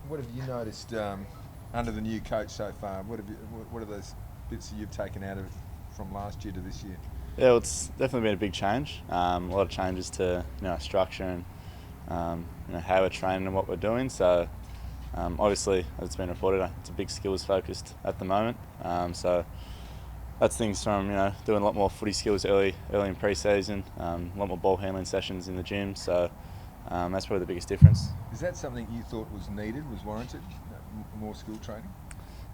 What have you noticed under the new coach so far? What are those bits that you've taken out of it from last year to this year? Yeah, well, it's definitely been a big change. A lot of changes to structure and how we're training and what we're doing. So obviously, as it's been reported, it's a big skills focused at the moment. So that's things from doing a lot more footy skills early in pre-season, a lot more ball handling sessions in the gym. So that's probably the biggest difference. Is that something you thought was needed, was warranted, more skill training?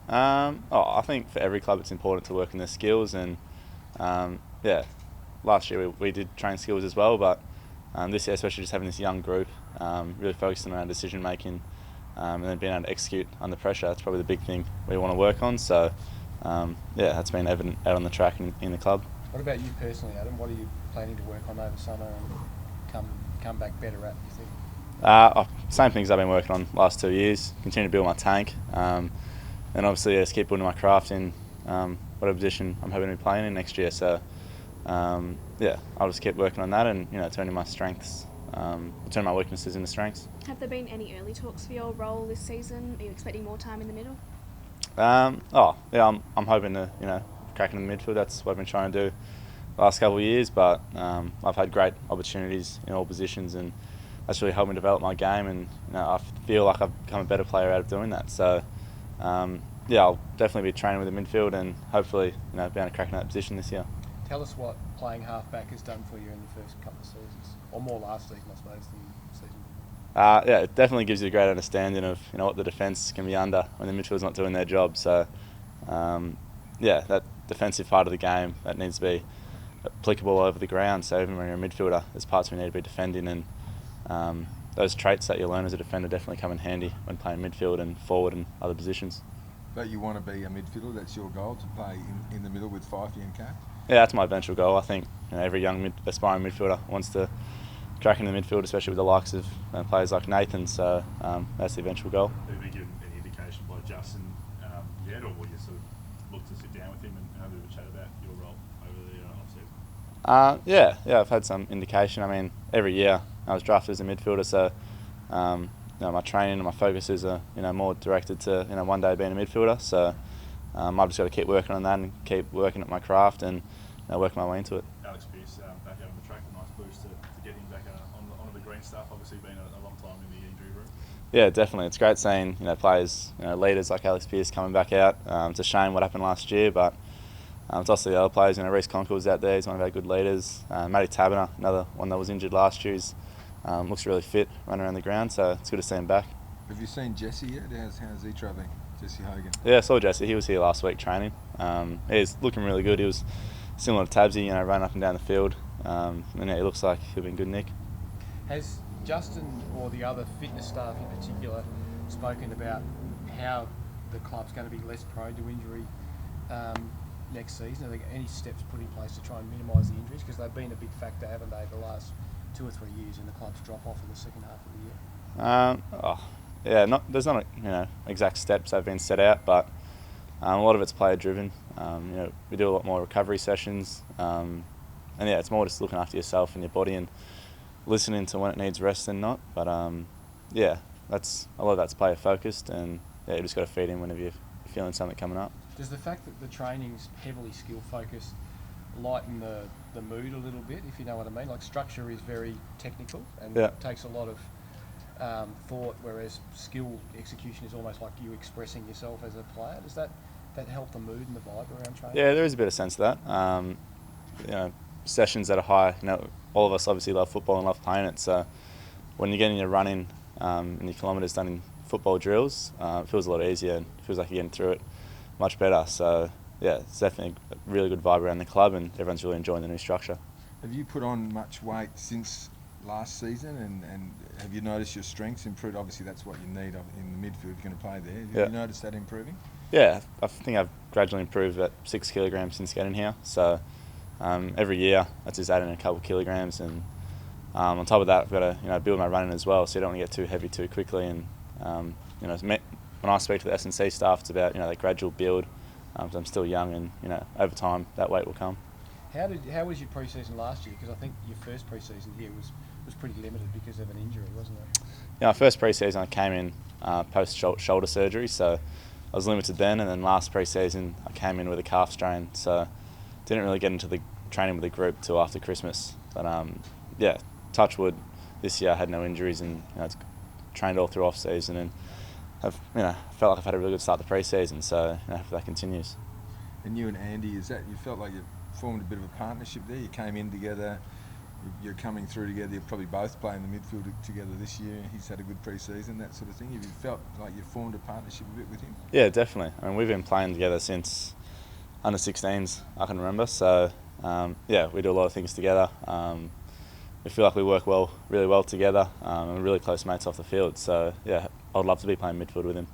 I think for every club it's important to work on their skills, and yeah, last year we did train skills as well, but this year, especially just having this young group, really focusing on decision making, and then being able to execute under pressure, that's probably the big thing we want to work on. So that's been evident out on the track in the club. What about you personally, Adam? What are you planning to work on over summer and come back better at, you think? Same things I've been working on last 2 years. Continue to build my tank, and obviously just keep building my craft in whatever position I'm hoping to be playing in next year. So I'll just keep working on that and turning my strengths, turn my weaknesses into strengths. Have there been any early talks for your role this season? Are you expecting more time in the middle? I'm hoping to crack in the midfield. That's what I've been trying to do the last couple of years. But I've had great opportunities in all positions, and that's really helped me develop my game. And I feel like I've become a better player out of doing that. So I'll definitely be training with the midfield and hopefully be able to crack in that position this year. Tell us what playing halfback has done for you in the first couple of seasons, or more last season, I suppose, than season. It definitely gives you a great understanding of what the defence can be under when the midfield's not doing their job. So that defensive part of the game that needs to be applicable all over the ground. So even when you're a midfielder, there's parts we need to be defending, and those traits that you learn as a defender definitely come in handy when playing midfield and forward and other positions. But you want to be a midfielder, that's your goal, to play in the middle with Fifey and Cap? Yeah, that's my eventual goal. I think every young aspiring midfielder wants to crack in the midfield, especially with the likes of players like Nathan. So that's the eventual goal. Have you been given any indication by Justin yet, or will you sort of look to sit down with him and have a bit of a chat about your role over the off-season? Yeah, I've had some indication. I mean, every year I was drafted as a midfielder, so my training and my focuses are more directed to one day being a midfielder. So I've just got to keep working on that and keep working at my craft and work my way into it. Alex Pearce back out on the track, a nice boost to get him back onto the green stuff. Obviously, been a long time in the injury room. Yeah, definitely. It's great seeing players, leaders like Alex Pearce coming back out. It's a shame what happened last year, but it's also the other players. Reece Concour's out there. He's one of our good leaders. Matty Taberner, another one that was injured last year, looks really fit, running around the ground. So it's good to see him back. Have you seen Jesse yet? How's he travelling? Jesse Hogan. Yeah, I saw Jesse. He was here last week training. He's looking really good. He was similar to Tabsy, running up and down the field. And he looks like he'll be in good nick. Has Justin or the other fitness staff in particular spoken about how the club's going to be less prone to injury next season? Are there any steps put in place to try and minimise the injuries? Because they've been a big factor, haven't they, the last 2 or 3 years in the club's drop off in the second half of the year? There's not exact steps that have been set out, but a lot of it's player driven. We do a lot more recovery sessions, and it's more just looking after yourself and your body and listening to when it needs rest and not. But that's a lot of that's player focused, and you just got to feed in whenever you're feeling something coming up. Does the fact that the training's heavily skill focused lighten the mood a little bit, if you know what I mean? Like, structure is very technical and it takes a lot of thought, whereas skill execution is almost like you expressing yourself as a player. Does that help the mood and the vibe around training? Yeah, there is a bit of sense to that. Sessions that are high, all of us obviously love football and love playing it, so when you're getting your running and your kilometres done in football drills, it feels a lot easier and feels like you're getting through it much better. So yeah, it's definitely a really good vibe around the club and everyone's really enjoying the new structure. Have you put on much weight since last season, and have you noticed your strengths improved? Obviously that's what you need in the midfield, you're going to play there. Have you noticed that improving? Yeah, I think I've gradually improved about 6 kilograms since getting here. So every year that's just adding a couple of kilograms, and on top of that I've got to build my running as well, so you don't want to get too heavy too quickly. And when I speak to the S&C staff, it's about that gradual build. I'm still young, and over time that weight will come. How was your pre-season last year? Because I think your first pre-season here was was pretty limited because of an injury, wasn't it? Yeah, my first pre-season I came in post shoulder surgery, so I was limited then. And then last pre-season I came in with a calf strain, so didn't really get into the training with the group till after Christmas. But yeah, touch wood, this year I had no injuries and it's trained all through off season and I've felt like I've had a really good start to pre-season. So if that continues. And you and Andy, is that you felt like you formed a bit of a partnership there? You came in together. You're coming through together. You're probably both playing the midfield together this year. He's had a good pre-season, that sort of thing. Have you felt like you formed a partnership a bit with him? Yeah, definitely. I mean, we've been playing together since under 16s, I can remember. So yeah, we do a lot of things together. We feel like we work really well together, and we're really close mates off the field. So yeah, I'd love to be playing midfield with him.